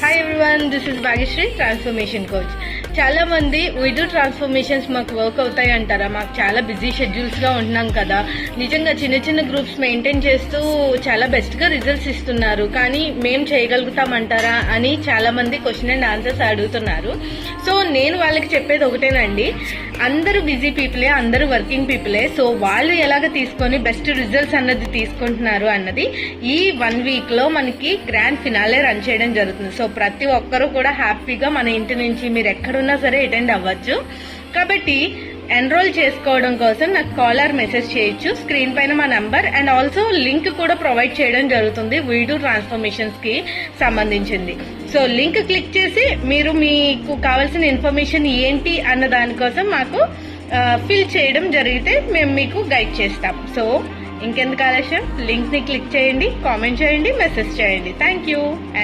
Hi everyone, this is Bhagyashree, transformation coach. చాలా మంది widow transformations మాకు వర్క్ అవుతాయి అంటారా? మాకు చాలా బిజీ షెడ్యూల్స్ గా ఉంటున్నాం కదా, నిజంగా చిన్న చిన్న గ్రూప్స్ మెయింటైన్ చేస్తూ చాలా బెస్ట్ గా రిజల్ట్స్ ఇస్తున్నారు, కానీ మేము చేయగలుగుతామంటారా అని చాలా మంది క్వశ్చన్ అండ్ ఆన్సర్స్ అడుగుతున్నారు. సో నేను వాళ్ళకి చెప్పేది ఒకటేనండి, అందరూ బిజీ పీపులే, అందరూ వర్కింగ్ పీపులే. సో వాళ్ళు ఎలాగ తీసుకొని బెస్ట్ రిజల్ట్స్ అన్నది తీసుకుంటున్నారు అన్నది ఈ 1 వీక్ లో మనకి గ్రాండ్ ఫినాలే రన్ చేయడం జరుగుతుంది. సో ప్రతి ఒక్కరూ కూడా హ్యాపీగా మన ఇంటి నుంచి మీరు ఎక్కడున్నా సరే అటెండ్ అవ్వచ్చు. కాబట్టి ఎన్రోల్ చేసుకోవడం కోసం నాకు కాల్ ఆర్ మెసేజ్ చేయొచ్చు. స్క్రీన్ పైన మా నంబర్ అండ్ ఆల్సో లింక్ కూడా ప్రొవైడ్ చేయడం జరుగుతుంది వీడియో ట్రాన్స్ఫర్మేషన్స్ కి సంబంధించింది. సో లింక్ క్లిక్ చేసి మీరు మీకు కావాల్సిన ఇన్ఫర్మేషన్ ఏంటి అన్న దానికోసం మాకు ఫిల్ చేయడం జరిగితే మేము మీకు గైడ్ చేస్తాం. సో ఇంకెందుకు ఆలస్యం, లింక్ ని క్లిక్ చేయండి, కామెంట్ చేయండి, మెసేజ్ చేయండి. Thank you.